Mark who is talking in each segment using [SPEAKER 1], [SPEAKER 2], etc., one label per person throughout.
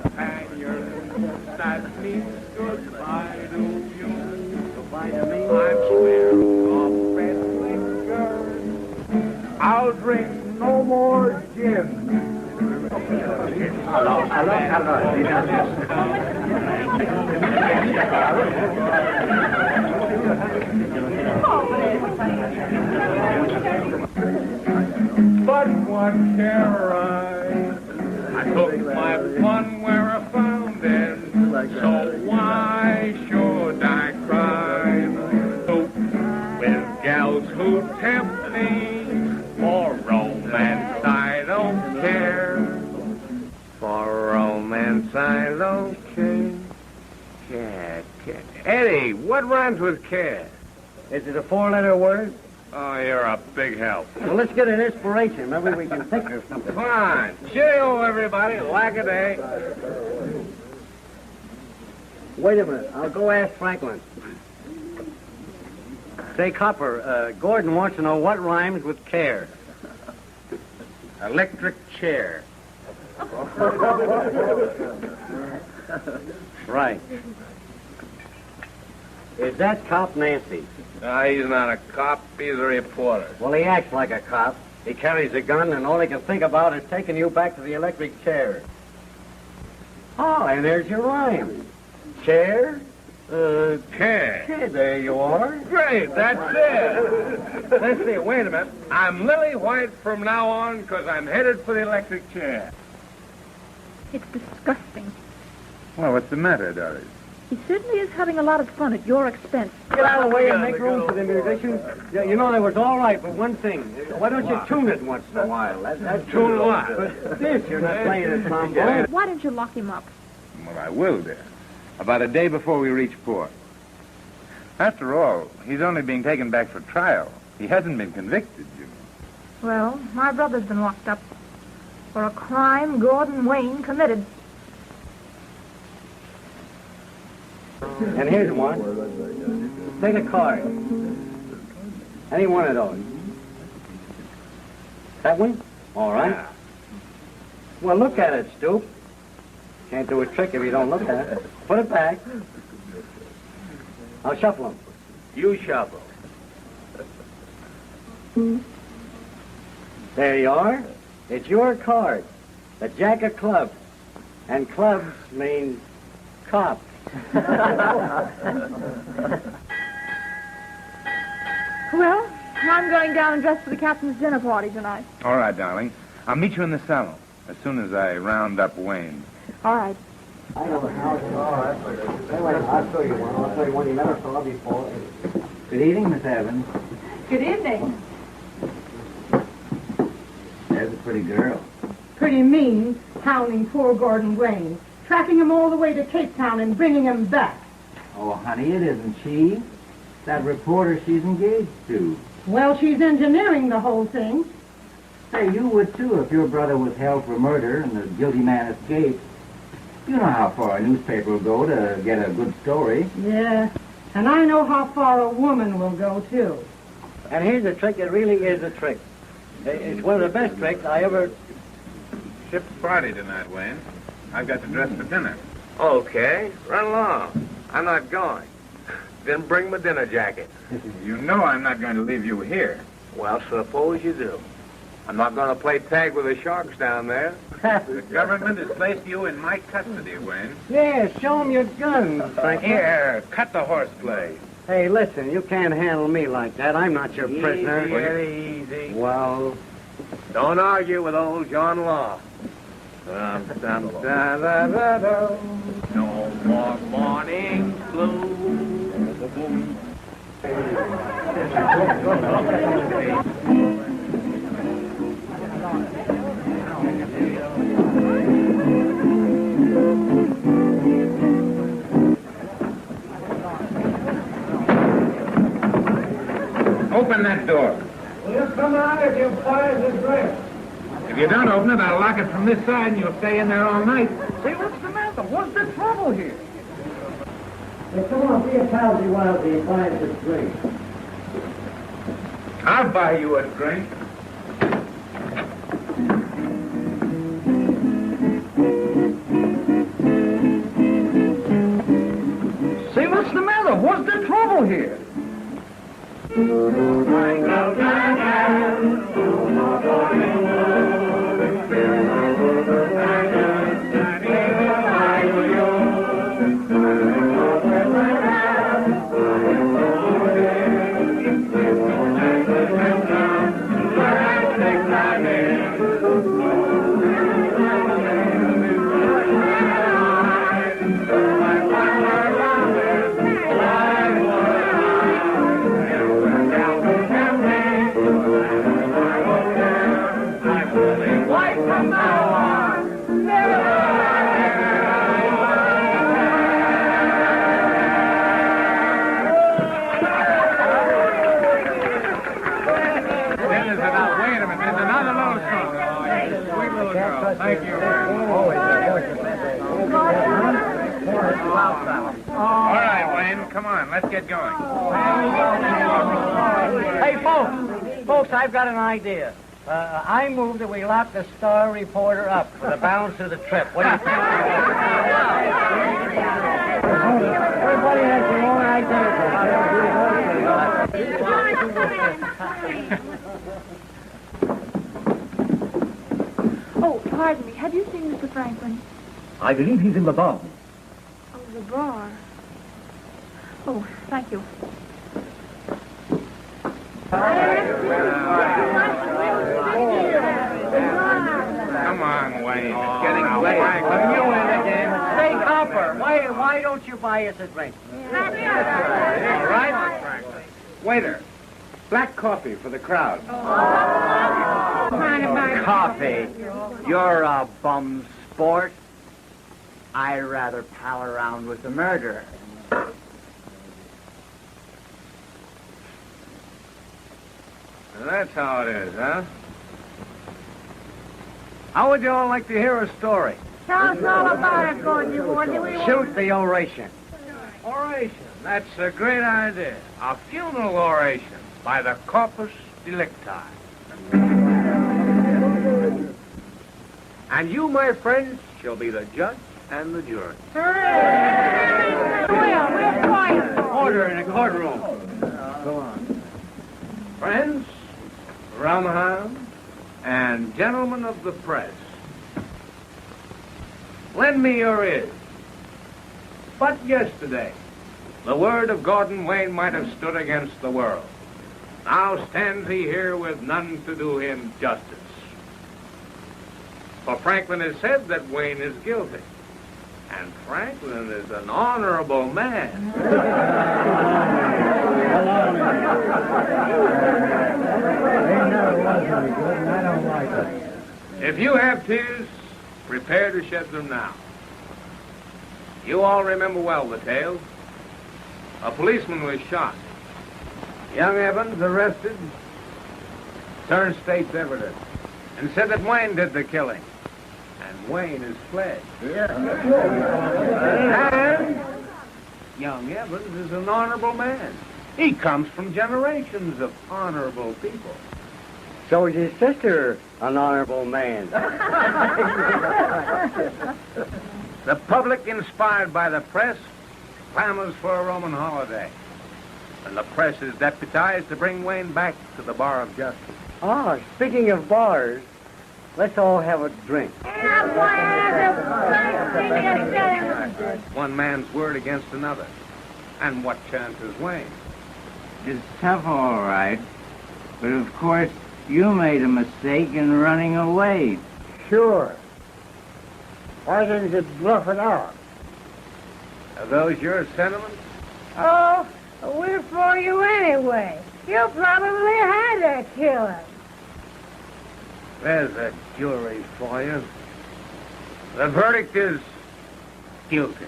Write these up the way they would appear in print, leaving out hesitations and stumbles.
[SPEAKER 1] companion. That means goodbye to you. Goodbye to me. I'm scared of red liquor. I'll drink no more gin. But what care I took my fun where I found it. So why should I cry? With gals who tempt me for romance, I don't care. For romance, I don't care. Care. Eddie, what rhymes with care?
[SPEAKER 2] Is it a four-letter word?
[SPEAKER 1] Oh, you're a big help.
[SPEAKER 2] Well, let's get an inspiration. Maybe we can think of something.
[SPEAKER 1] Come on. Cheerio, everybody. Like a day.
[SPEAKER 2] Wait a minute. I'll go ask Franklin. Say, Copper, Gordon wants to know what rhymes with care.
[SPEAKER 1] Electric chair.
[SPEAKER 2] Right. Is that Cop Nancy?
[SPEAKER 1] He's not a cop. He's a reporter.
[SPEAKER 2] Well, he acts like a cop. He carries a gun, and all he can think about is taking you back to the electric chair. Oh, and there's your rhyme. Chair?
[SPEAKER 1] Care.
[SPEAKER 2] There you are.
[SPEAKER 1] Great, that's it. Let's see, wait a minute. I'm Lily White from now on because I'm headed for the electric chair.
[SPEAKER 3] It's disgusting.
[SPEAKER 4] Well, what's the matter, Doris?
[SPEAKER 3] He certainly is having a lot of fun at your expense.
[SPEAKER 2] Get out of the way and make room for the musicians. Yeah, you know, that was all right, but one thing. Why don't you tune it once in a while? That's
[SPEAKER 1] Tune what?
[SPEAKER 2] But this, you're not playing a trombone.
[SPEAKER 3] Why don't you lock him up?
[SPEAKER 4] Well, I will, dear. About a day before we reach port. After all, he's only being taken back for trial. He hasn't been convicted, you know.
[SPEAKER 3] Well, my brother's been locked up for a crime Gordon Wayne committed.
[SPEAKER 2] And here's one. Take a card. Any one of those. That one? All right. Well, look at it, Stoop. Can't do a trick if you don't look at it. Put it back. I'll shuffle them.
[SPEAKER 1] You shuffle.
[SPEAKER 2] There you are. It's your card. The Jack of Clubs. And clubs mean cop.
[SPEAKER 3] Well, I'm going down and dress for the captain's dinner party tonight.
[SPEAKER 4] All right, darling. I'll meet you in the salon as soon as I round up Wayne.
[SPEAKER 3] All right.
[SPEAKER 2] I know the house. Anyway, I'll show you one. I'll show you one you never saw before. Good evening, Miss Evans.
[SPEAKER 5] Good evening.
[SPEAKER 2] There's a pretty girl.
[SPEAKER 5] Pretty mean, hounding poor Gordon Wayne, tracking him all the way to Cape Town and bringing him back.
[SPEAKER 6] Oh, honey, it isn't she. That reporter she's engaged to.
[SPEAKER 5] Well, she's engineering the whole thing.
[SPEAKER 6] Say, you would too if your brother was held for murder and the guilty man escaped. You know how far a newspaper will go to get a good story.
[SPEAKER 5] Yeah, and I know how far a woman will go, too.
[SPEAKER 2] And here's a trick that really is a trick. It's one of the best tricks I ever...
[SPEAKER 4] Ship's party tonight, Wayne. I've got to dress for dinner.
[SPEAKER 1] Okay, run along. I'm not going. Then bring my dinner jacket.
[SPEAKER 4] You know I'm not going to leave you here.
[SPEAKER 1] Well, suppose you do. I'm not going to play tag with the sharks down there.
[SPEAKER 4] The government has placed you in my custody, Wayne.
[SPEAKER 2] Yeah, show him your gun, Franklin.
[SPEAKER 4] Here, cut the horseplay.
[SPEAKER 2] Hey, listen, you can't handle me like that. I'm not your prisoner.
[SPEAKER 1] Easy, easy.
[SPEAKER 2] Well,
[SPEAKER 1] Don't argue with old John Law. Dum, dum, da, da, da, da. No more morning blue.
[SPEAKER 4] Open that door.
[SPEAKER 1] Well, come out if you fire the dress.
[SPEAKER 4] If you don't open it, I'll lock it from this side and you'll stay in there all night.
[SPEAKER 1] Say, what's the matter? What's the trouble here?
[SPEAKER 2] hey, come on, be a palsy wildly and buy us a drink.
[SPEAKER 4] I'll buy you a drink.
[SPEAKER 1] go here.
[SPEAKER 4] Thank you. All right, Wayne, come on, let's get going.
[SPEAKER 2] Hey, folks, I've got an idea. I move that we lock the Star Reporter up for the balance of the trip. What do you think? Everybody has their own idea.
[SPEAKER 3] Oh, pardon me. Have you seen Mr. Franklin?
[SPEAKER 6] I believe he's in the bar.
[SPEAKER 3] Oh, the bar. Oh, thank you.
[SPEAKER 4] Come on, Wayne. It's getting late.
[SPEAKER 2] Franklin, you win the game. Say, Copper, why don't you buy us a drink?
[SPEAKER 4] All right? Waiter, black coffee for the crowd.
[SPEAKER 2] Coffee? You're a bum sport. I'd rather pal around with the murderer.
[SPEAKER 1] That's how it is, huh? How would you all like to hear a story?
[SPEAKER 3] Tell us all about it, Gordon.
[SPEAKER 2] Shoot the oration.
[SPEAKER 1] Oration. That's a great idea. A funeral oration by the corpus delicti. And you, my friends, shall be the judge and the jury.
[SPEAKER 2] Order in the courtroom.
[SPEAKER 1] Go on. Friends around the house and gentlemen of the press, lend me your ears. But yesterday, the word of Gordon Wayne might have stood against the world. Now stands he here with none to do him justice. For Franklin has said that Wayne is guilty. And Franklin is an honorable man. If you have tears, prepare to shed them now. You all remember well the tale. A policeman was shot. Young Evans, arrested, turned state's evidence, and said that Wayne did the killing. And Wayne is fled. And young Evans is an honorable man. He comes from generations of honorable people.
[SPEAKER 2] So is his sister an honorable man?
[SPEAKER 1] The public, inspired by the press, clamors for a Roman holiday. And the press is deputized to bring Wayne back to the bar of justice.
[SPEAKER 2] Ah, speaking of bars, let's all have a drink.
[SPEAKER 1] One man's word against another. And what chance is Wayne?
[SPEAKER 6] It's tough, all right. But of course, you made a mistake in running away.
[SPEAKER 2] Sure. Why didn't you bluff it out?
[SPEAKER 1] Are those your sentiments?
[SPEAKER 5] Oh, we're for you anyway. You probably had to kill him.
[SPEAKER 1] There's a jury for you. The verdict is guilty.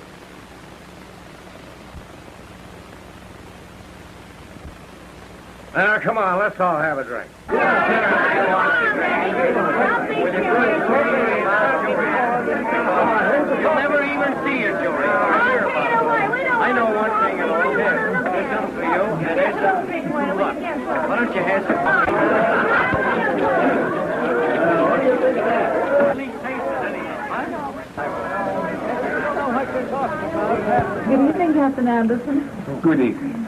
[SPEAKER 1] Now, come on, let's all have a drink.
[SPEAKER 2] You'll never even see a jury. I know one thing about this. There's something for you, and there's something for luck. Why don't you have some fun?
[SPEAKER 3] Good evening, Captain Anderson.
[SPEAKER 4] Good evening.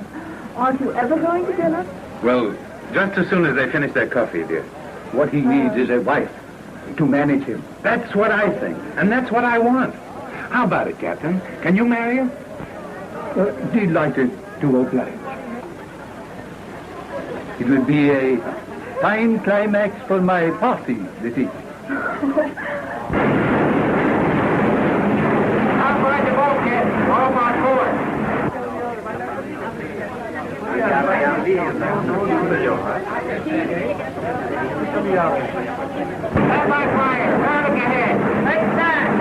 [SPEAKER 3] Aren't you ever going to dinner?
[SPEAKER 4] Well, just as soon as they finish their coffee, dear.
[SPEAKER 6] What he needs is a wife to manage him.
[SPEAKER 4] That's what I think, and that's what I want. How about it, Captain? Can you marry her?
[SPEAKER 6] Delighted to oblige. It will be a fine climax for my party this evening.
[SPEAKER 1] I'm going to go, kid. All my court. Stand by fire. Now look ahead. Take stand.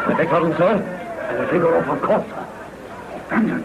[SPEAKER 2] I beg pardon, sir. I will take her off, of course.
[SPEAKER 6] Brandon.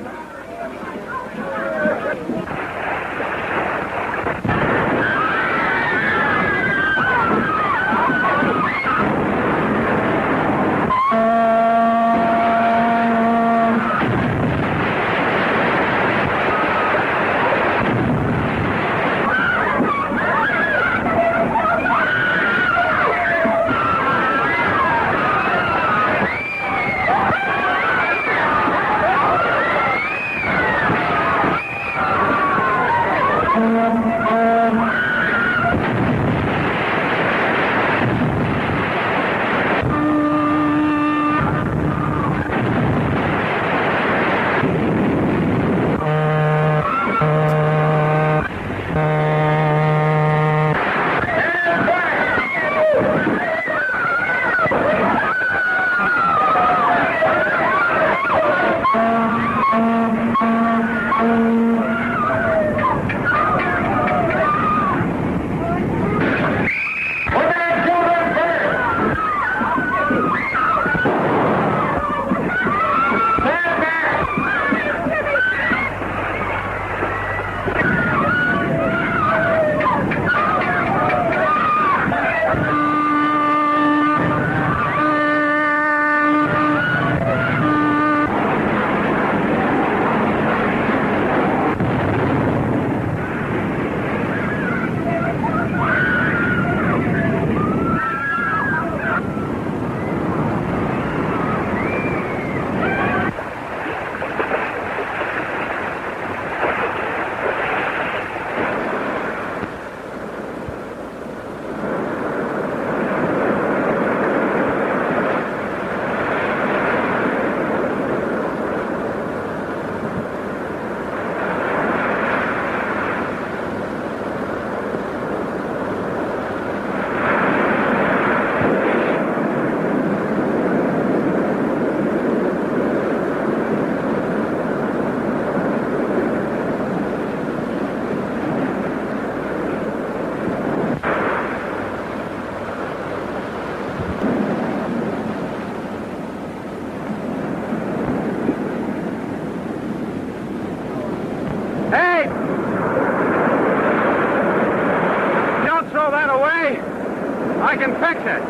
[SPEAKER 1] I can fix it.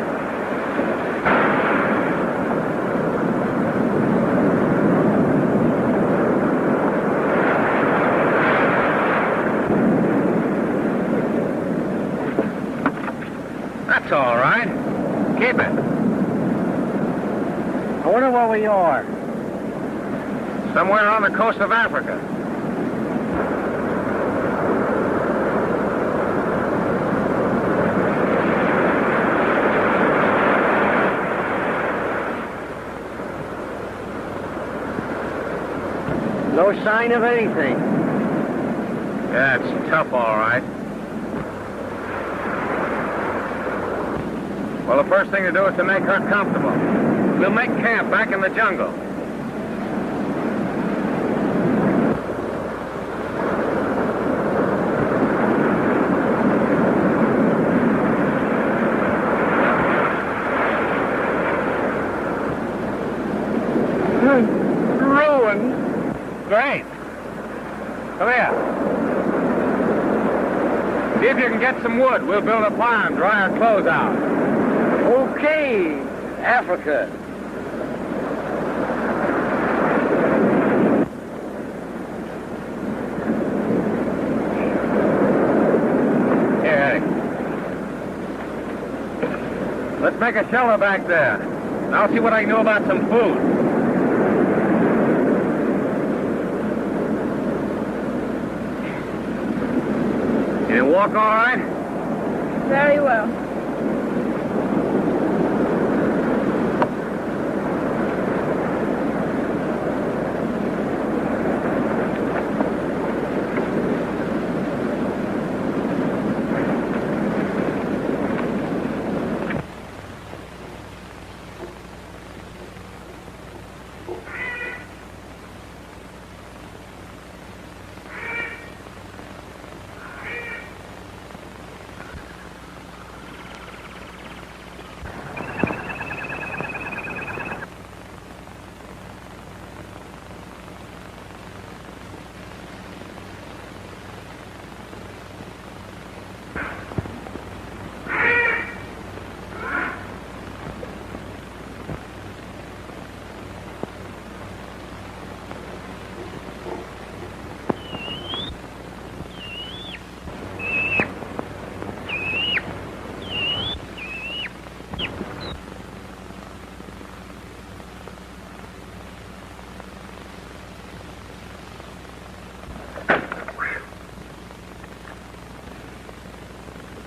[SPEAKER 1] That's all right. Keep it.
[SPEAKER 2] I wonder where we are.
[SPEAKER 1] Somewhere on the coast of Africa.
[SPEAKER 2] No sign of anything.
[SPEAKER 1] Yeah, it's tough, all right. Well, the first thing to do is to make her comfortable. We'll make camp back in the jungle. Ruined. Great. Come here. See if you can get some wood. We'll build a fire and dry our clothes out.
[SPEAKER 2] Okay, Africa.
[SPEAKER 1] Here, Eddie. Let's make a shelter back there. And I'll see what I can do about some food. Can you walk all right?
[SPEAKER 3] Very well.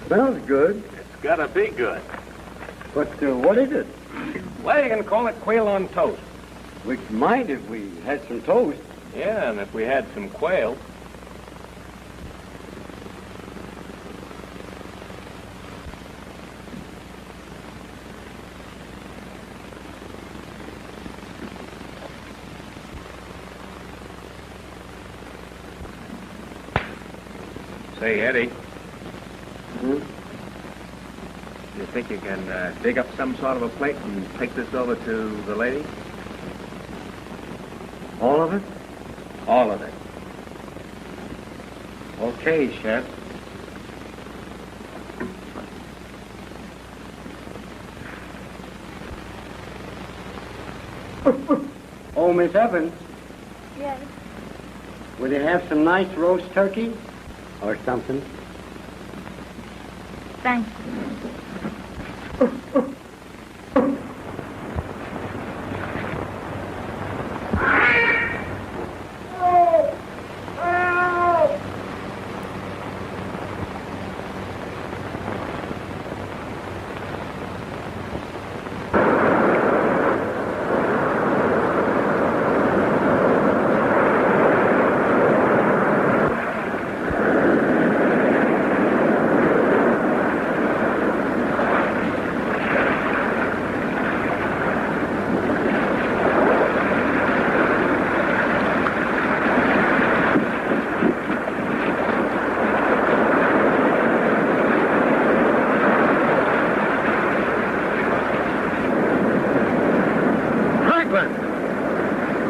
[SPEAKER 2] Smells good,
[SPEAKER 1] It's gotta be good.
[SPEAKER 2] but what is it?
[SPEAKER 1] Well, you can call it quail on toast.
[SPEAKER 2] We might if we had some toast.
[SPEAKER 1] Yeah, and if we had some quail. Say, Eddie.
[SPEAKER 2] Hmm?
[SPEAKER 1] You think you can dig up some sort of a plate and take this over to the lady?
[SPEAKER 2] All of it?
[SPEAKER 1] All of it. Okay, Chef.
[SPEAKER 2] Oh, Miss Evans,
[SPEAKER 3] Yes.
[SPEAKER 2] will you have some nice roast turkey or something?
[SPEAKER 3] Thanks.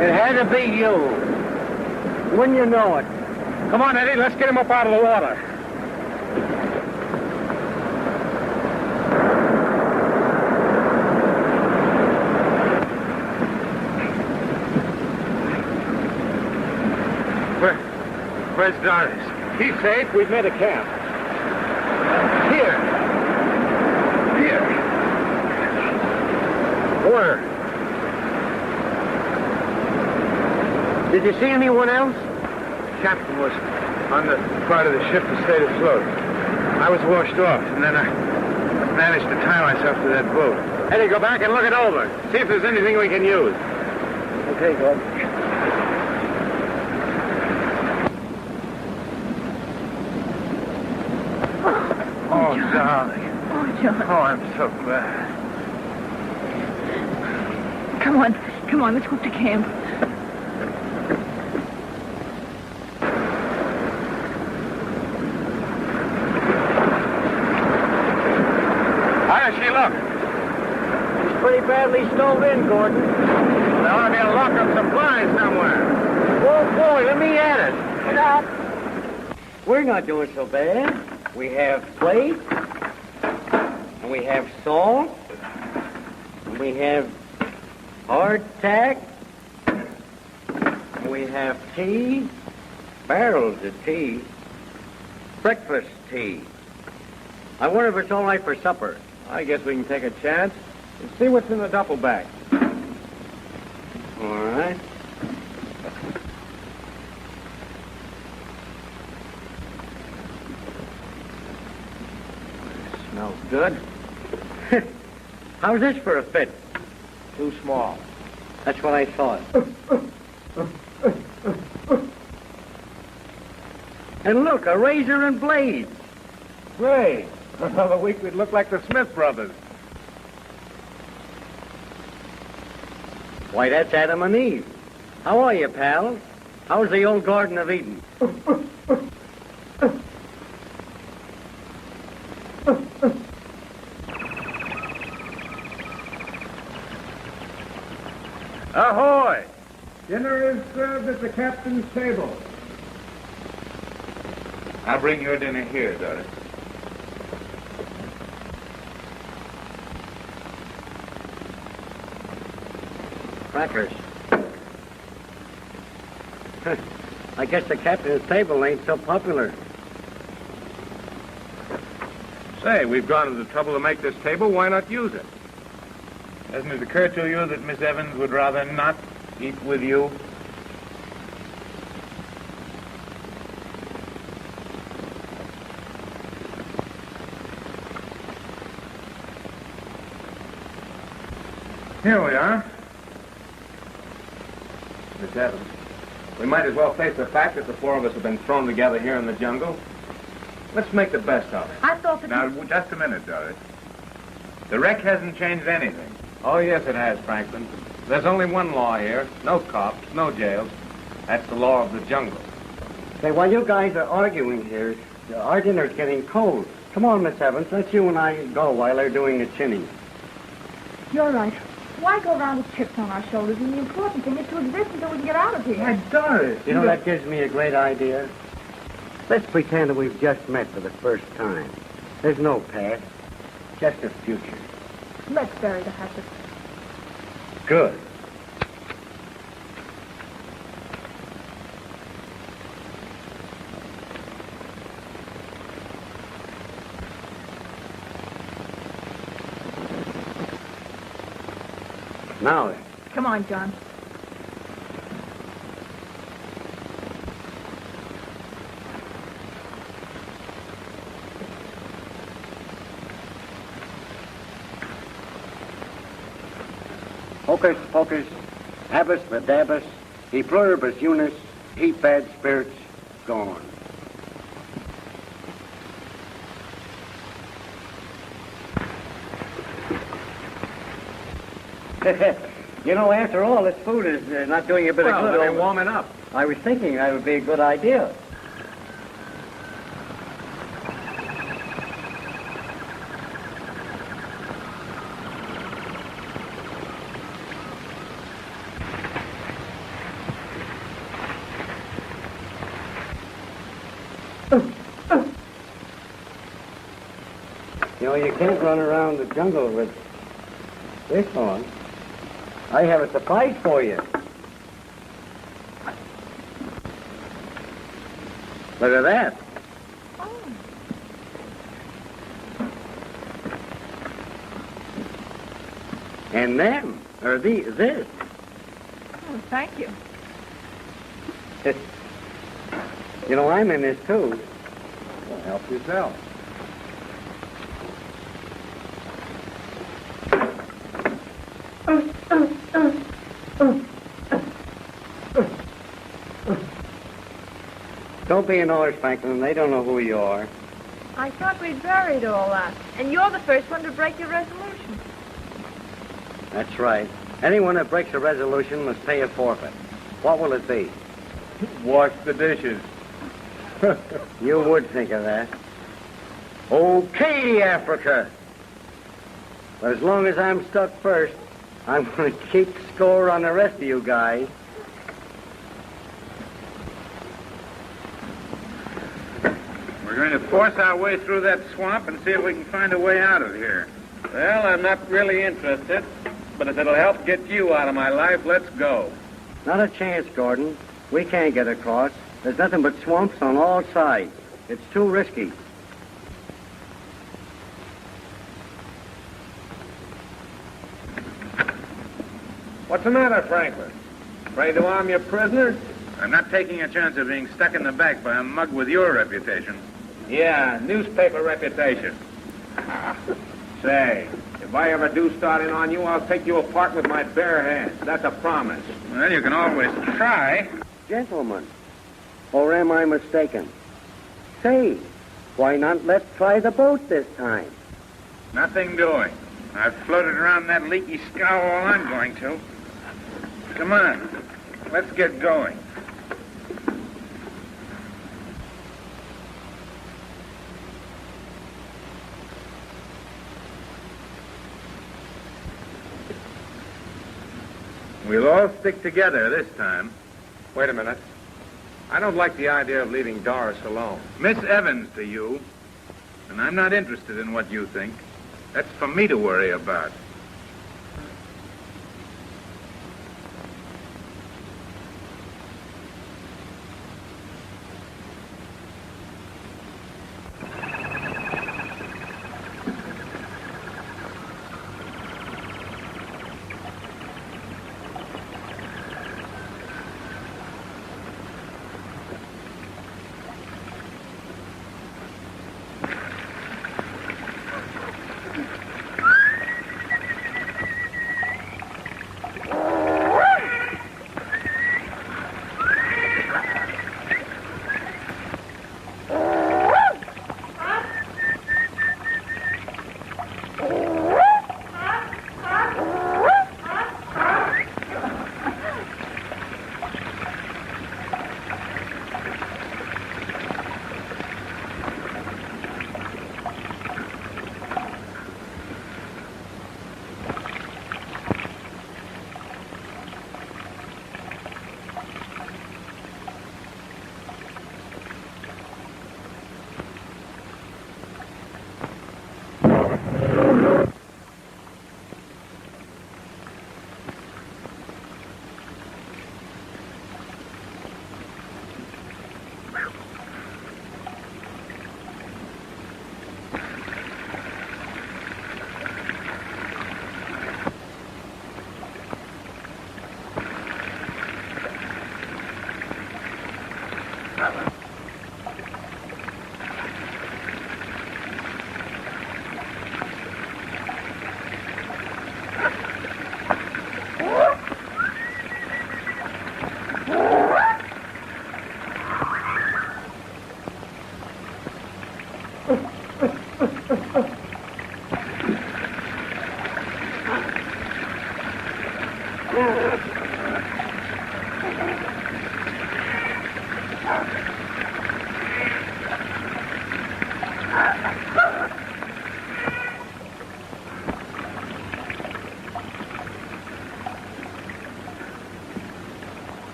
[SPEAKER 2] It had to be you. Wouldn't you know it?
[SPEAKER 1] Come on, Eddie, let's get him up out of the water. Where's Doris? He's safe. We've made a camp. Here. Here. Where?
[SPEAKER 2] Did you see anyone else?
[SPEAKER 4] Captain was on the part of the ship that stayed afloat. I was washed off, and then I managed to tie myself to that boat.
[SPEAKER 1] Eddie, go back and look it over. See if there's anything we can use.
[SPEAKER 2] Okay, good.
[SPEAKER 4] Oh, darling.
[SPEAKER 3] Oh, John.
[SPEAKER 4] Oh, I'm so glad.
[SPEAKER 3] Come on, let's go to camp.
[SPEAKER 1] How does she look?
[SPEAKER 2] She's pretty badly stove in, Gordon.
[SPEAKER 1] There ought to be a lock of supplies somewhere.
[SPEAKER 2] Oh, boy, let me at it. Get out. We're not doing so bad. We have plate, and we have salt, and we have hardtack, and we have tea, barrels of tea, breakfast tea. I wonder if it's all right for supper.
[SPEAKER 1] I guess we can take a chance and see what's in the duffel bag.
[SPEAKER 2] All right. Smells good. How's this for a fit?
[SPEAKER 1] Too small.
[SPEAKER 2] That's what I thought. And look, a razor and blades.
[SPEAKER 1] Great. For another week, we'd look like the Smith brothers.
[SPEAKER 2] Why, that's Adam and Eve. How are you, pal? How's the old Garden of Eden?
[SPEAKER 1] Ahoy! Dinner is served at the captain's table.
[SPEAKER 4] I'll bring your dinner here, Doris.
[SPEAKER 2] Crackers. I guess the captain's table ain't so popular.
[SPEAKER 1] Say, we've gone to the trouble to make this table. Why not use it?
[SPEAKER 4] Doesn't it occur to you that Miss Evans would rather not eat with you?
[SPEAKER 1] Here we are. Miss Evans, we might as well face the fact that the four of us have been thrown together here in the jungle. Let's make the best of it.
[SPEAKER 3] I thought that...
[SPEAKER 4] Now, just a minute, Doris. The wreck hasn't changed anything.
[SPEAKER 1] Oh, yes, it has, Franklin. There's only one law here. No cops, no jails. That's the law of the jungle.
[SPEAKER 2] Say, while you guys are arguing here, our dinner's getting cold. Come on, Miss Evans, let you and I go while they're doing the chinning.
[SPEAKER 3] You're right. Why go around with chips on our shoulders? And the important thing is to exist until we can get out of here.
[SPEAKER 1] Why, Doris!
[SPEAKER 2] You know, that gives me a great idea. Let's pretend that we've just met for the first time. There's no past, just a future.
[SPEAKER 3] Let's bury the hatchet.
[SPEAKER 2] Good. Now then.
[SPEAKER 3] Come on, John.
[SPEAKER 2] Hocus pocus, habus vadabus, e pluribus unus, he bad spirits, gone. You know, after all, this food is not doing you a bit of good.
[SPEAKER 1] They're warming up.
[SPEAKER 2] I was thinking that would be a good idea. You know, you can't run around the jungle with this on. I have a surprise for you. Look at that.
[SPEAKER 3] Oh.
[SPEAKER 2] And them, or this.
[SPEAKER 3] Oh, thank you.
[SPEAKER 2] You know, I'm in this too.
[SPEAKER 1] Well, help yourself.
[SPEAKER 2] Don't be an horse, Franklin. They don't know who you are.
[SPEAKER 3] I thought we'd buried all that. And you're the first one to break your resolution.
[SPEAKER 2] That's right. Anyone that breaks a resolution must pay a forfeit. What will it be?
[SPEAKER 1] Wash the dishes.
[SPEAKER 2] You would think of that. Okay, Africa. But as long as I'm stuck first, I'm going to keep score on the rest of you guys.
[SPEAKER 4] We're going to force our way through that swamp and see if we can find a way out of here.
[SPEAKER 1] Well, I'm not really interested, but if it'll help get you out of my life, let's go.
[SPEAKER 2] Not a chance, Gordon. We can't get across. There's nothing but swamps on all sides. It's too risky.
[SPEAKER 1] What's the matter, Franklin? Afraid to arm your prisoner?
[SPEAKER 4] I'm not taking a chance of being stuck in the back by a mug with your reputation.
[SPEAKER 1] Yeah, newspaper reputation. Say, if I ever do start in on you, I'll take you apart with my bare hands. That's a promise.
[SPEAKER 4] Well, you can always try.
[SPEAKER 2] Gentlemen, or am I mistaken? Say, why not let's try the boat this time?
[SPEAKER 4] Nothing doing. I've floated around that leaky scow all I'm going to. Come on, let's get going. We'll all stick together this time.
[SPEAKER 1] Wait a minute. I don't like the idea of leaving Doris alone.
[SPEAKER 4] Miss Evans to you. And I'm not interested in what you think. That's for me to worry about.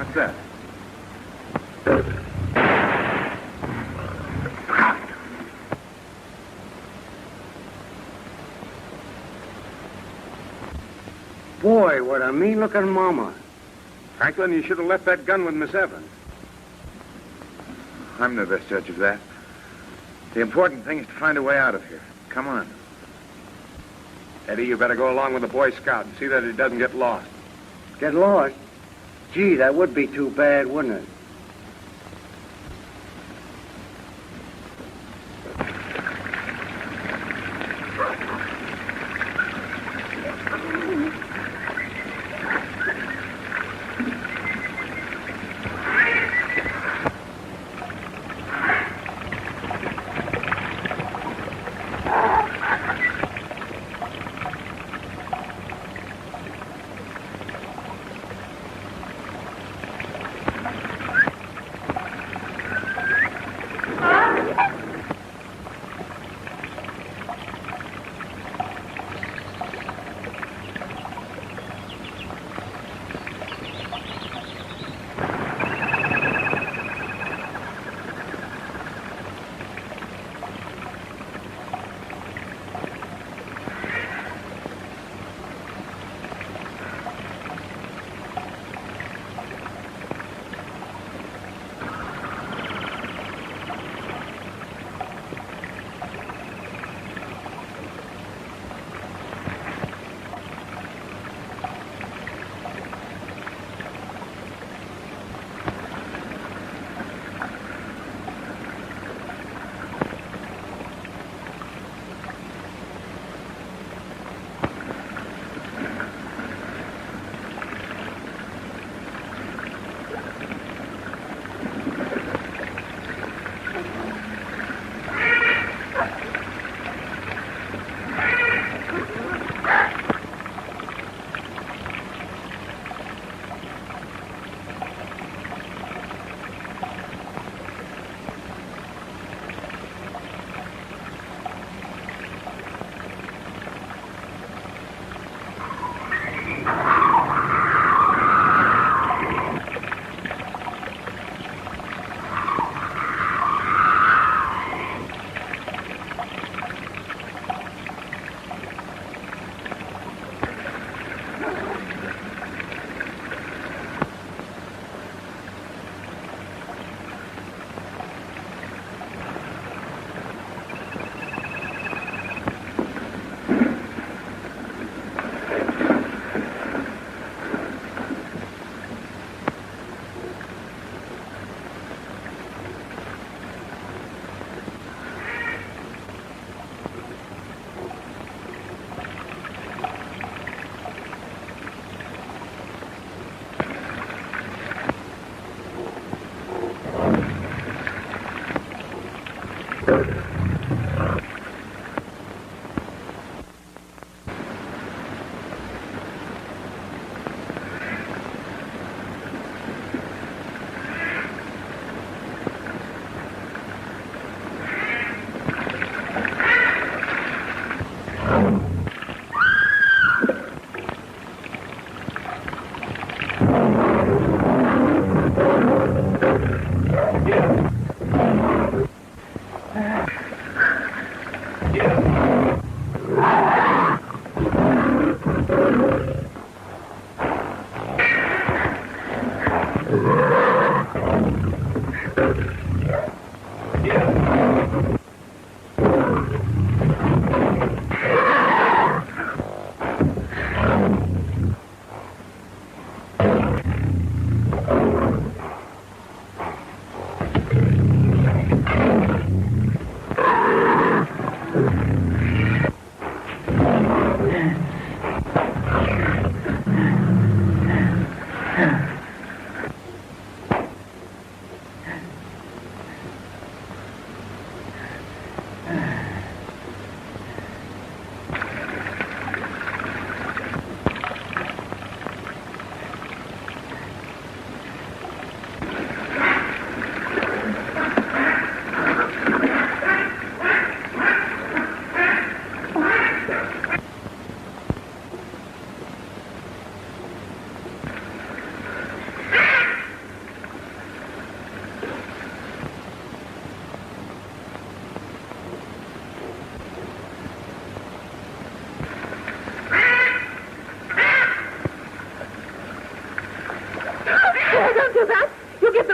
[SPEAKER 4] What's that?
[SPEAKER 2] Boy, what a mean-looking mama.
[SPEAKER 1] Franklin, you should have left that gun with Miss Evans.
[SPEAKER 4] I'm the best judge of that. The important thing is to find a way out of here. Come on.
[SPEAKER 1] Eddie, you better go along with the Boy Scout and see that he doesn't get lost.
[SPEAKER 2] Get lost? Gee, that would be too bad, wouldn't it?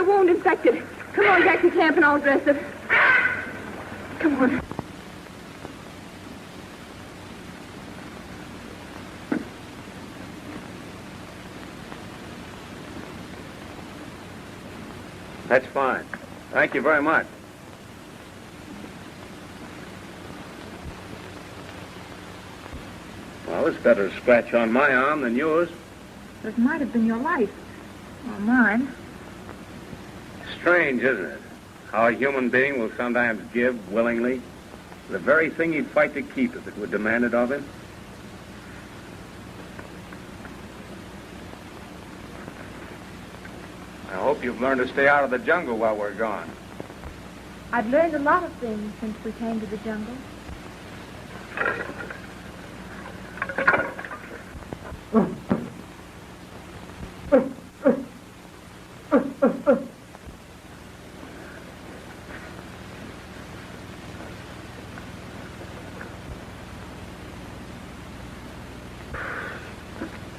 [SPEAKER 3] wound infected. Come on back to camp and I'll dress it. Come on.
[SPEAKER 1] That's fine. Thank you very much. Well, it's better a scratch on my arm than yours.
[SPEAKER 3] It might have been your life. Or mine.
[SPEAKER 1] Strange, isn't it? How a human being will sometimes give willingly the very thing he'd fight to keep if it were demanded of him. I hope you've learned to stay out of the jungle while we're gone.
[SPEAKER 3] I've learned a lot of things since we came to the jungle.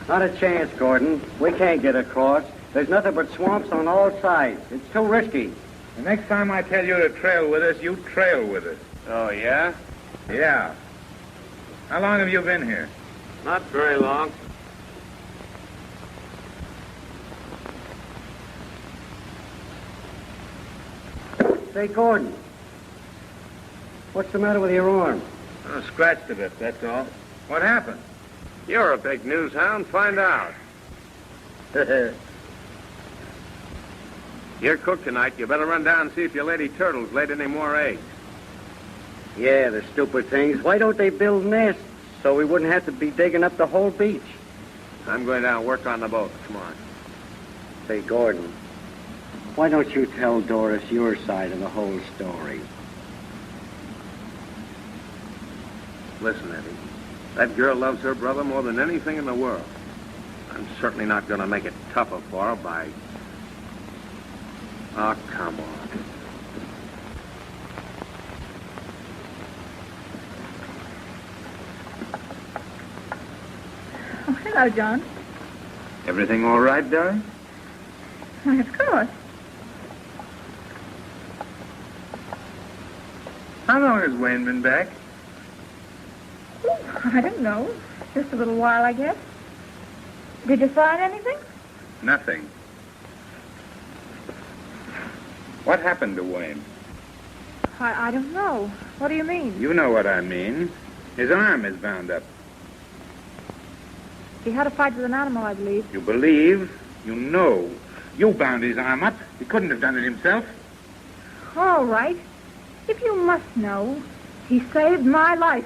[SPEAKER 2] Not a chance, Gordon. We can't get across. There's nothing but swamps on all sides. It's too risky.
[SPEAKER 4] The next time I tell you to trail with us, you trail with us.
[SPEAKER 1] Oh, yeah?
[SPEAKER 4] Yeah. How long have you been here?
[SPEAKER 1] Not very long.
[SPEAKER 2] Say, Gordon, what's the matter with your arm?
[SPEAKER 4] Oh, scratched a bit, that's all. What happened?
[SPEAKER 1] You're a big news hound. Find out. You're cook tonight. You better run down and see if your lady turtles laid any more eggs.
[SPEAKER 2] Yeah, the stupid things. Why don't they build nests so we wouldn't have to be digging up the whole beach?
[SPEAKER 1] I'm going down and work on the boat. Come on.
[SPEAKER 2] Say, Gordon, why don't you tell Doris your side of the whole story?
[SPEAKER 1] Listen, Eddie. That girl loves her brother more than anything in the world. I'm certainly not going to make it tougher for her by... Oh, come on.
[SPEAKER 3] Oh, hello, John.
[SPEAKER 4] Everything all right, darling?
[SPEAKER 3] Why, of course.
[SPEAKER 4] How long has Wayne been back?
[SPEAKER 3] Oh, I don't know. Just a little while, I guess. Did you find anything?
[SPEAKER 4] Nothing. What happened to Wayne?
[SPEAKER 3] I don't know. What do you mean?
[SPEAKER 4] You know what I mean. His arm is bound up.
[SPEAKER 3] He had a fight with an animal, I believe.
[SPEAKER 4] You believe, you know. You bound his arm up. He couldn't have done it himself.
[SPEAKER 3] All right. If you must know, He saved my life.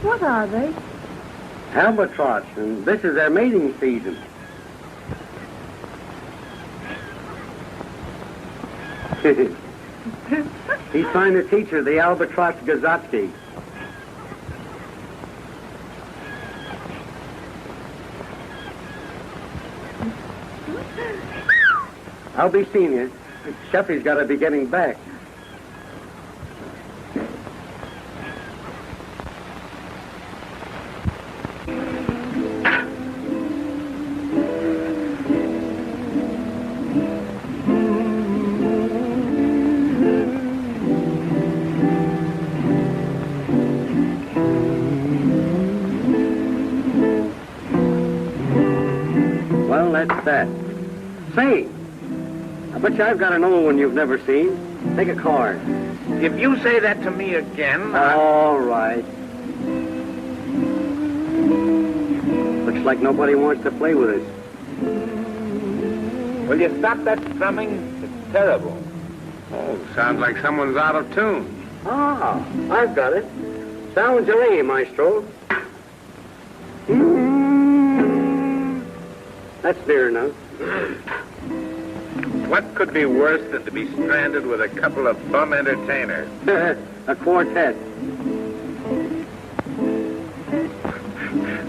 [SPEAKER 3] What are they?
[SPEAKER 2] Albatross, and this is their mating season. He's trying to teach her the albatross gazetki. I'll be seeing you. Sheffy's got to be getting back. Well, that's that. Say, I bet you I've got an old one you've never seen. Take a card.
[SPEAKER 1] If you say that to me again,
[SPEAKER 2] All right. Looks like nobody wants to play with us.
[SPEAKER 1] will you stop that strumming? It's terrible. Oh, sounds like someone's out of tune.
[SPEAKER 2] Ah, I've got it. Sounds your aim, maestro. That's near enough.
[SPEAKER 1] What could be worse than to be stranded with a couple of bum entertainers?
[SPEAKER 2] A quartet.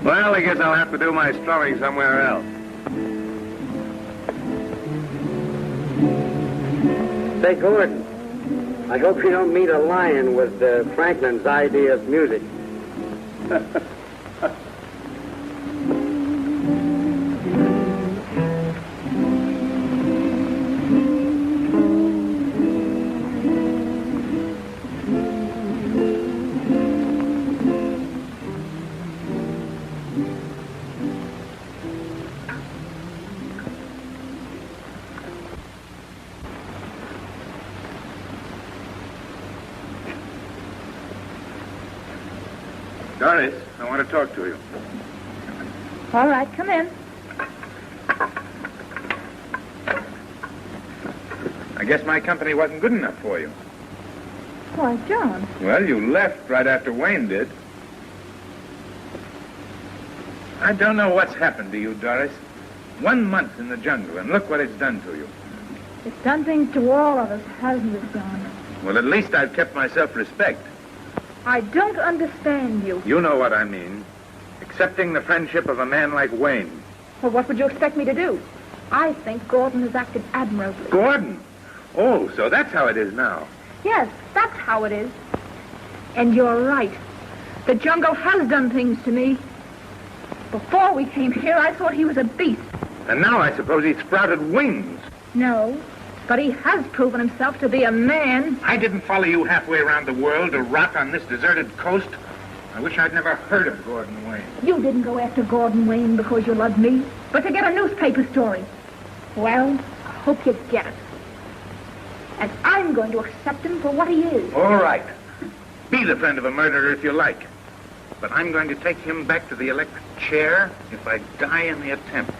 [SPEAKER 1] Well, I guess I'll have to do my strumming somewhere else.
[SPEAKER 2] Say, Gordon, I hope you don't meet a lion with Franklin's idea of music.
[SPEAKER 4] Doris, I want to talk to you.
[SPEAKER 3] All right, come in.
[SPEAKER 4] I guess my company wasn't good enough for you.
[SPEAKER 3] Why, John.
[SPEAKER 4] Well, you left right after Wayne did. I don't know what's happened to you, Doris. 1 month in the jungle, and look what it's done to you.
[SPEAKER 3] It's done things to all of us, hasn't it, John?
[SPEAKER 4] Well, at least I've kept my self-respect.
[SPEAKER 3] I don't understand you.
[SPEAKER 4] You know what I mean. Accepting the friendship of a man like Wayne.
[SPEAKER 3] Well, what would you expect me to do? I think Gordon has acted admirably.
[SPEAKER 4] Gordon? Oh, so that's how it is now.
[SPEAKER 3] Yes, that's how it is. And you're right. The jungle has done things to me. Before we came here, I thought he was a beast.
[SPEAKER 4] And now I suppose he sprouted wings.
[SPEAKER 3] No, but he has proven himself to be a man.
[SPEAKER 4] I didn't follow you halfway around the world to rot on this deserted coast. I wish I'd never heard of Gordon Wayne.
[SPEAKER 3] You didn't go after Gordon Wayne because you loved me, but to get a newspaper story. Well, I hope you get it. And I'm going to accept him for what he is.
[SPEAKER 4] All right. Be the friend of a murderer if you like. But I'm going to take him back to the electric chair if I die in the attempt.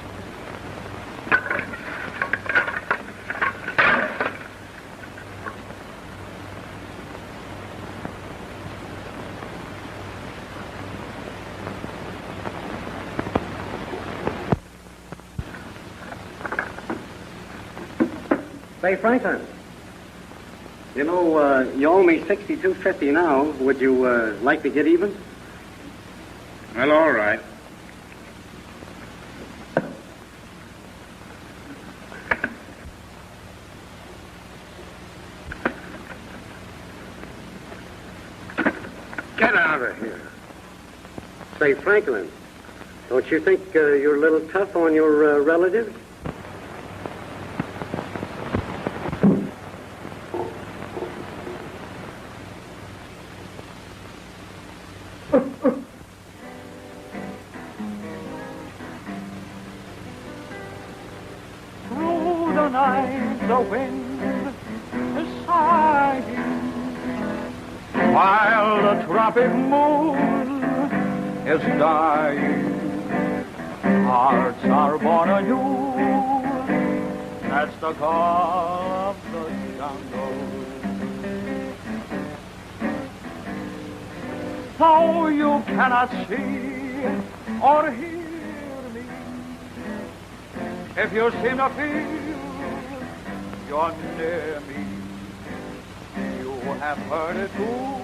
[SPEAKER 2] Say, Franklin, you know, you owe me $62.50 now. Would you like to get even?
[SPEAKER 4] Well, all right.
[SPEAKER 1] Get out of here.
[SPEAKER 2] Say, Franklin, don't you think you're a little tough on your relatives?
[SPEAKER 7] Through the night the wind is sighing, while the tropic moon is dying. Hearts are born anew, that's the call of the jungle. Though you cannot see or hear me, if you seem to feel you're near me, you have heard it too.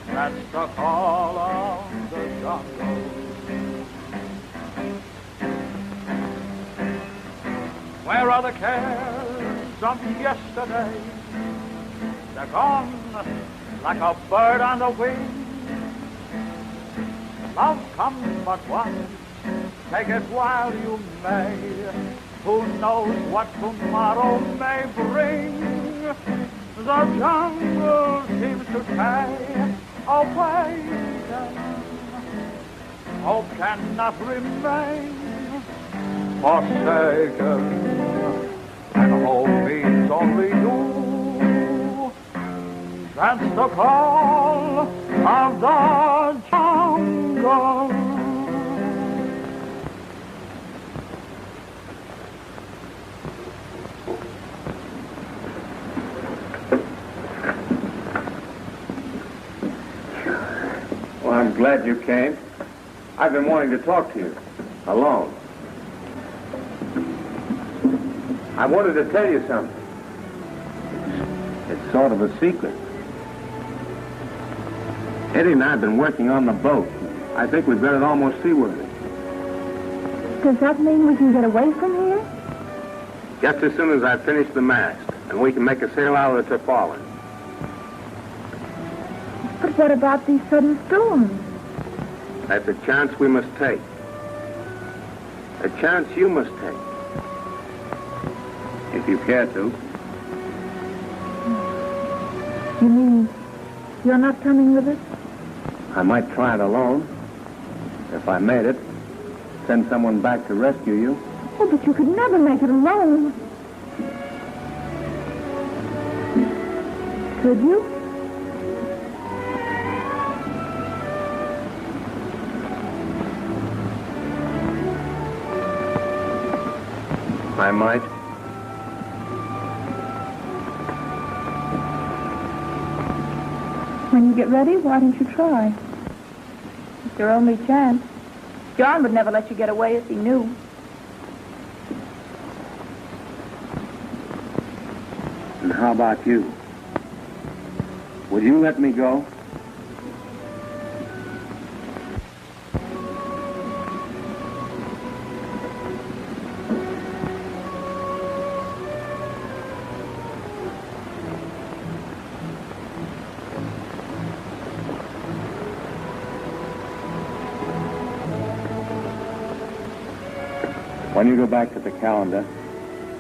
[SPEAKER 7] That's the call of the jungle. Where are the cares of yesterday? They're gone like a bird on the wing. Love comes but once, take it while you may. Who knows what tomorrow may bring? The jungle seems to say, awaken. Hope cannot remain forsaken, and hope means only you. That's the call of the jungle.
[SPEAKER 1] Well, I'm glad you came. I've been wanting to talk to you. Alone. I wanted to tell you something. It's sort of a secret. Eddie and I have been working on the boat. I think we've got it almost seaworthy.
[SPEAKER 3] Does that mean we can get away from here?
[SPEAKER 1] Just as soon as I finish the mast, and we can make a sail out of the tarpaulin.
[SPEAKER 3] But what about these sudden storms?
[SPEAKER 1] That's a chance we must take. A chance you must take. If you care to.
[SPEAKER 3] You mean you're not coming with us?
[SPEAKER 1] I might try it alone. If I made it, send someone back to rescue you.
[SPEAKER 3] Oh, but you could never make it alone. Could you?
[SPEAKER 1] I might.
[SPEAKER 3] When you get ready, why don't you try? It's your only chance. John would never let you get away if he knew.
[SPEAKER 1] And how about you? Would you let me go? When you go back to the calendar,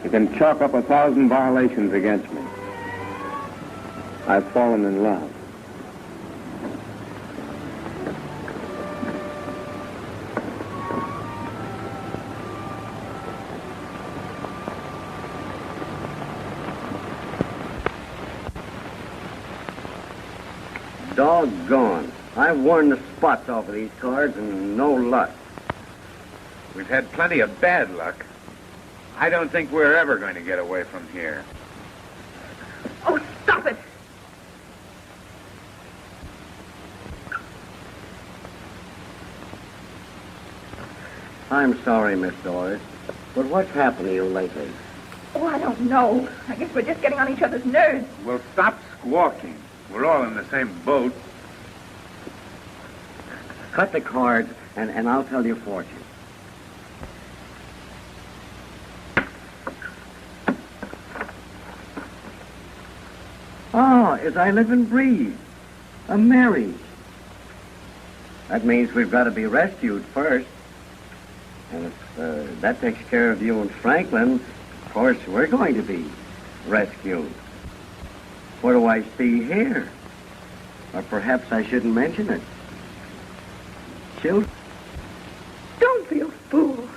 [SPEAKER 1] you can chalk up 1,000 violations against me. I've fallen in love.
[SPEAKER 2] Doggone. I've worn the spots off of these cards and no luck.
[SPEAKER 4] We've had plenty of bad luck. I don't think we're ever going to get away from here.
[SPEAKER 3] Oh, stop it!
[SPEAKER 2] I'm sorry, Miss Doris, but what's happened to you lately?
[SPEAKER 3] Oh, I don't know. I guess we're just getting on each other's nerves.
[SPEAKER 4] Well, stop squawking. We're all in the same boat.
[SPEAKER 2] Cut the cards, and I'll tell your fortune. Oh, as I live and breathe. A marriage. That means we've got to be rescued first. And if that takes care of you and Franklin, of course, we're going to be rescued. What do I see here? Or perhaps I shouldn't mention it. Children.
[SPEAKER 3] Don't be a fool.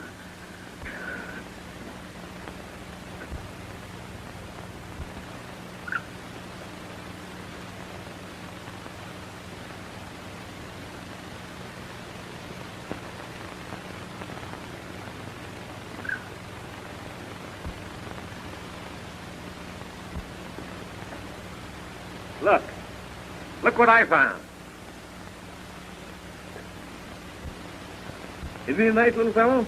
[SPEAKER 1] Look. Look what I found. Isn't he a nice little fellow?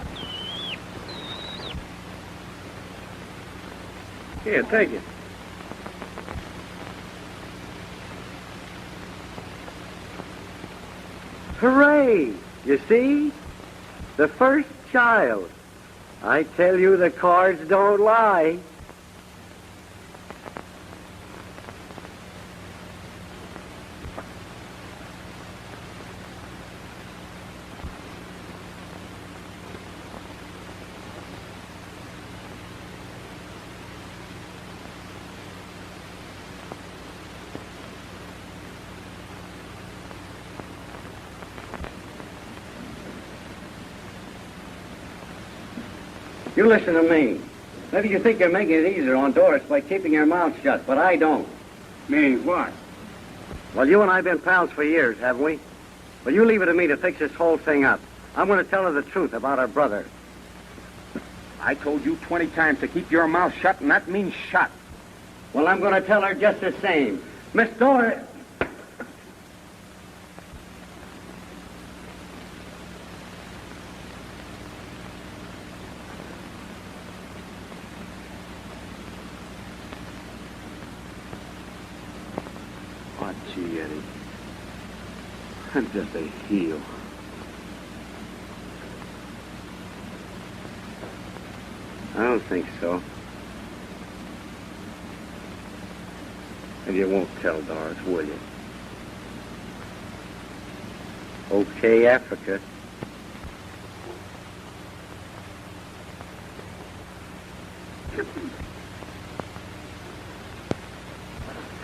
[SPEAKER 1] Here, take it.
[SPEAKER 2] Hooray! You see? The first child. I tell you, the cards don't lie. You listen to me. Maybe you think you're making it easier on Doris by keeping your mouth shut, but I don't.
[SPEAKER 1] Meaning what?
[SPEAKER 2] Well, you and I have been pals for years, haven't we? Well, you leave it to me to fix this whole thing up. I'm going to tell her the truth about her brother.
[SPEAKER 1] I told you 20 times to keep your mouth shut, and that means shut.
[SPEAKER 2] Well, I'm going to tell her just the same. Miss Doris...
[SPEAKER 1] Oh, gee, Eddie. I'm just a heel.
[SPEAKER 2] I don't think so. And you won't tell Doris, will you? Okay, Africa.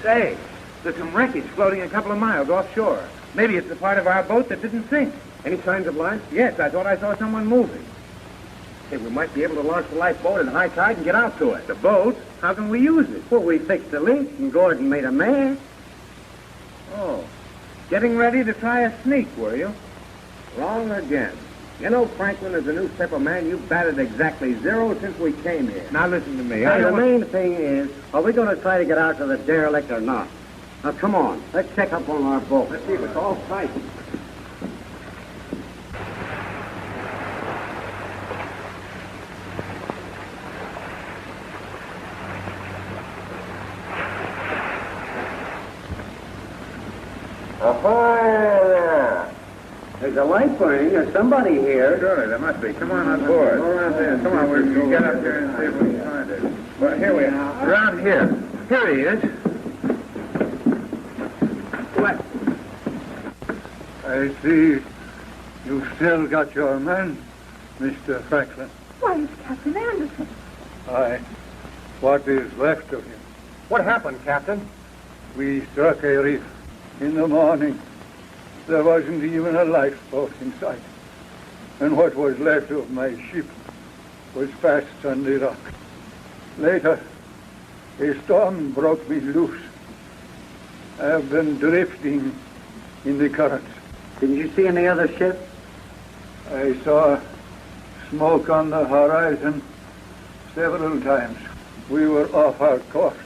[SPEAKER 4] Say, there's some wreckage floating a couple of miles offshore. Maybe it's the part of our boat that didn't sink.
[SPEAKER 1] Any signs of life?
[SPEAKER 4] Yes, I thought I saw someone moving.
[SPEAKER 1] Hey, we might be able to launch the lifeboat in high tide and get out to it.
[SPEAKER 4] The boat? How can we use it?
[SPEAKER 2] Well, we fixed the leak and Gordon made a mess.
[SPEAKER 4] Oh, getting ready to try a sneak, were you?
[SPEAKER 1] Wrong again. You know, Franklin, as a newspaper man, you've batted exactly zero since we came here.
[SPEAKER 4] Now listen to me.
[SPEAKER 2] Now,
[SPEAKER 4] I
[SPEAKER 2] the
[SPEAKER 4] don't...
[SPEAKER 2] main thing is, are we going to try to get out to the derelict or not? Now, come on. Let's check up on our boat.
[SPEAKER 1] Let's see if it's all tight.
[SPEAKER 2] Ahoy there! There's a light burning. There's somebody here.
[SPEAKER 4] Surely, there must be. Come on board.
[SPEAKER 1] Go around there.
[SPEAKER 4] Come on, we'll get up there and see if we can find it.
[SPEAKER 1] Well, here we are.
[SPEAKER 4] Around here. Here he is.
[SPEAKER 1] What?
[SPEAKER 8] I see you've still got your man, Mr. Franklin.
[SPEAKER 3] Why, it's Captain Anderson.
[SPEAKER 8] Aye. What is left of him.
[SPEAKER 1] What happened, Captain?
[SPEAKER 8] We struck a reef. In the morning, there wasn't even a lifeboat in sight. And what was left of my ship was fast on the rock. Later, a storm broke me loose. I have been drifting in the currents.
[SPEAKER 2] Didn't you see any other ships?
[SPEAKER 8] I saw smoke on the horizon several times. We were off our course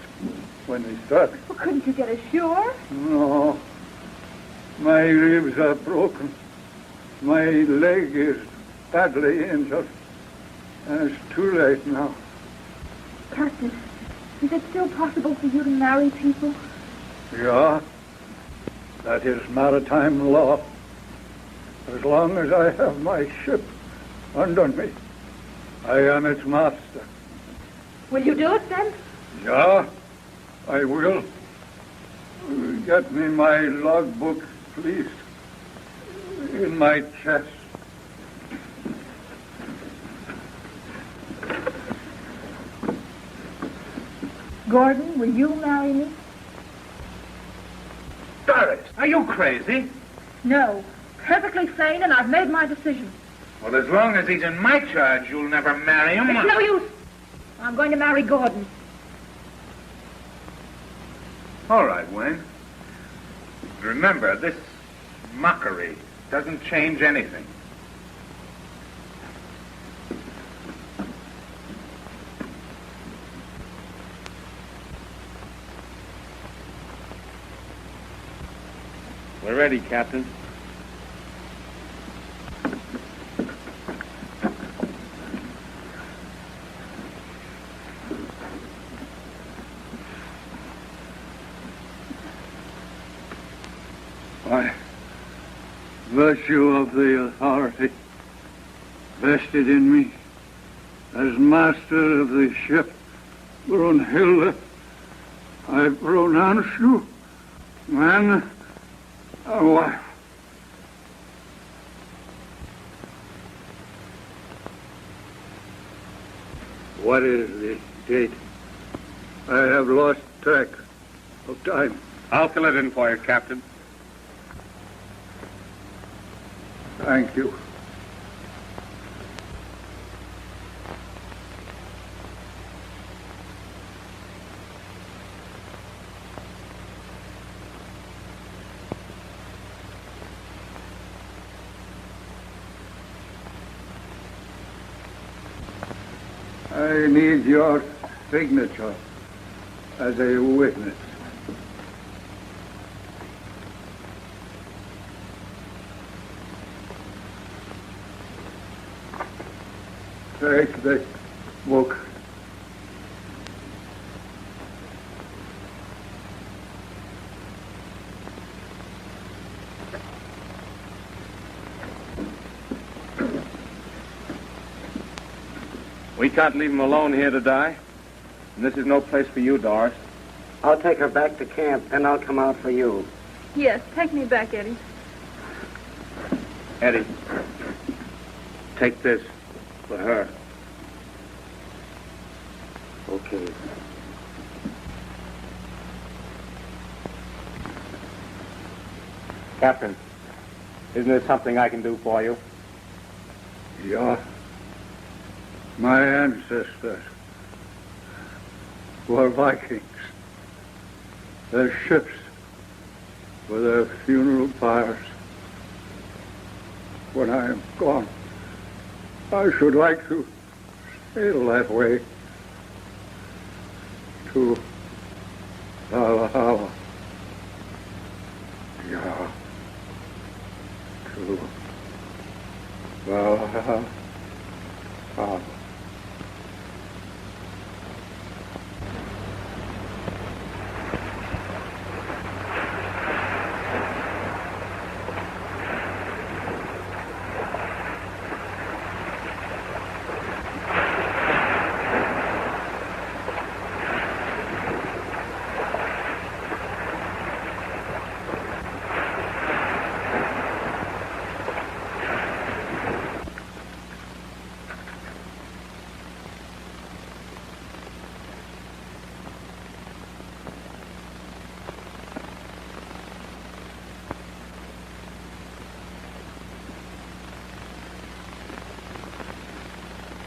[SPEAKER 8] when we struck.
[SPEAKER 3] Well, couldn't you get ashore?
[SPEAKER 8] No. My ribs are broken. My leg is badly injured. And it's too late now.
[SPEAKER 3] Captain, is it still possible for you to marry people?
[SPEAKER 8] Yeah. That is maritime law. As long as I have my ship under me, I am its master.
[SPEAKER 3] Will you do it then?
[SPEAKER 8] Yeah, I will. Get me my logbook, please. In my chest.
[SPEAKER 3] Gordon, will you marry me?
[SPEAKER 4] Doris, are you crazy?
[SPEAKER 3] No. Perfectly sane, and I've made my decision.
[SPEAKER 4] Well, as long as he's in my charge, you'll never marry him.
[SPEAKER 3] It's no use. I'm going to marry Gordon.
[SPEAKER 4] All right, Wayne. Remember, this mockery doesn't change anything.
[SPEAKER 1] We're ready, Captain.
[SPEAKER 8] By virtue of the authority vested in me as master of the ship Brunhilde, I pronounce you man and wife. What is the date? I have lost track of time.
[SPEAKER 1] I'll fill it in for you, Captain.
[SPEAKER 8] Thank you. I need your signature as a witness. Take the book.
[SPEAKER 1] We can't leave him alone here to die. And this is no place for you, Doris.
[SPEAKER 2] I'll take her back to camp, then I'll come out for you.
[SPEAKER 3] Yes, take me back, Eddie.
[SPEAKER 1] Eddie, take this for her.
[SPEAKER 2] Okay.
[SPEAKER 1] Captain, isn't there something I can do for you?
[SPEAKER 8] Yeah. My ancestors were Vikings. Their ships were their funeral pyres. When I am gone, I should like to sail that way to Valhalla. Yeah. To Valhalla.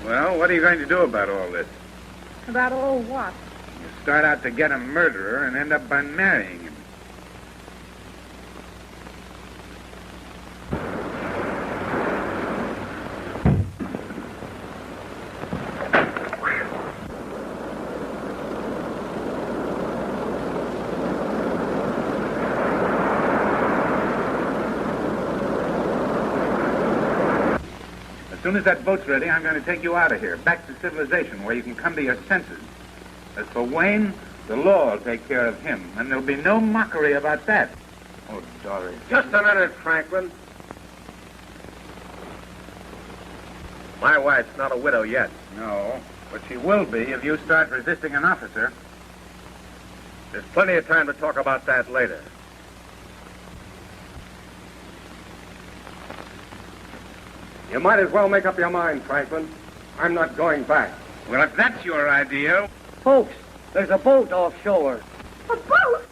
[SPEAKER 4] Well, what are you going to do about all this?
[SPEAKER 3] About all what?
[SPEAKER 4] You start out to get a murderer and end up by marrying him. As soon as that boat's ready, I'm going to take you out of here, back to civilization, where you can come to your senses. As for Wayne, the law will take care of him, and there'll be no mockery about that. Oh, Doris.
[SPEAKER 1] Just a minute, Franklin. My wife's not a widow yet.
[SPEAKER 4] No, but she will be if you start resisting an officer.
[SPEAKER 1] There's plenty of time to talk about that later. You might as well make up your mind, Franklin. I'm not going back.
[SPEAKER 4] Well, if that's your idea...
[SPEAKER 2] Folks, there's a boat offshore.
[SPEAKER 3] A boat?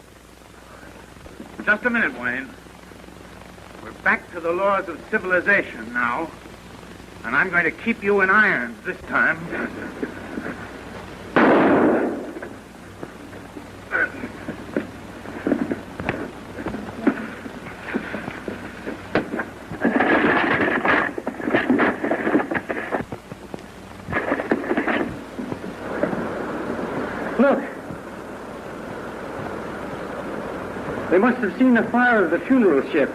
[SPEAKER 4] Just a minute, Wayne. We're back to the laws of civilization now. And I'm going to keep you in irons this time.
[SPEAKER 2] Look. They must have seen the fire of the funeral ship.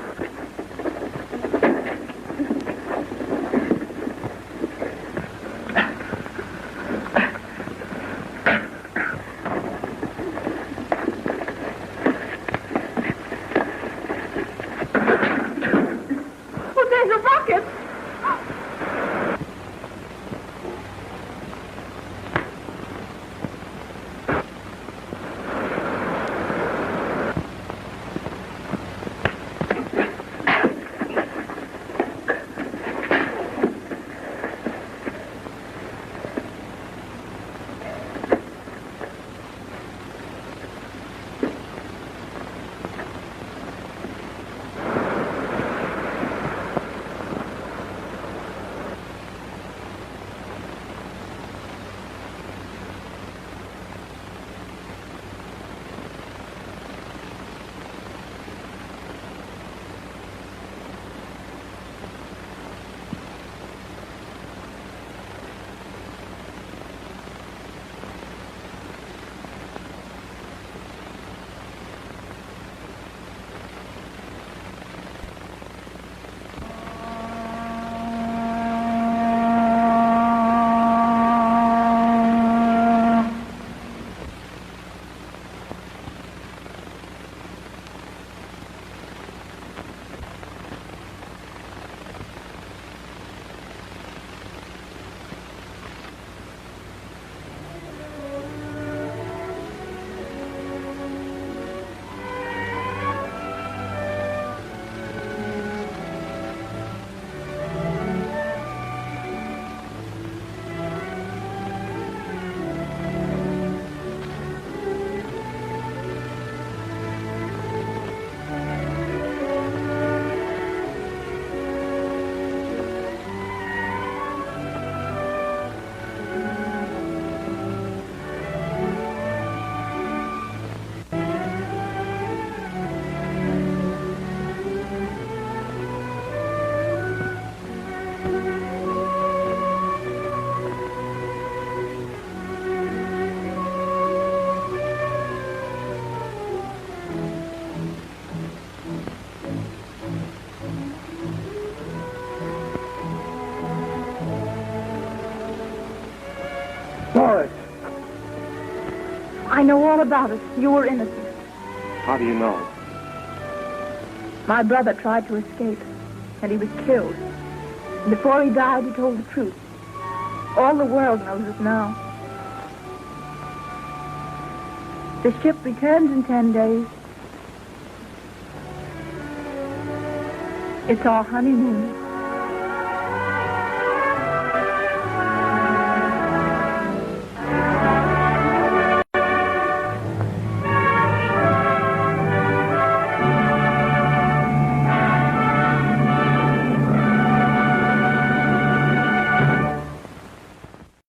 [SPEAKER 3] Oh, there's a rocket.
[SPEAKER 2] Doris.
[SPEAKER 3] I know all about it. You were innocent.
[SPEAKER 2] How do you know?
[SPEAKER 3] My brother tried to escape, and he was killed. And before he died, he told the truth. All the world knows it now. The ship returns in 10 days. It's our honeymoon.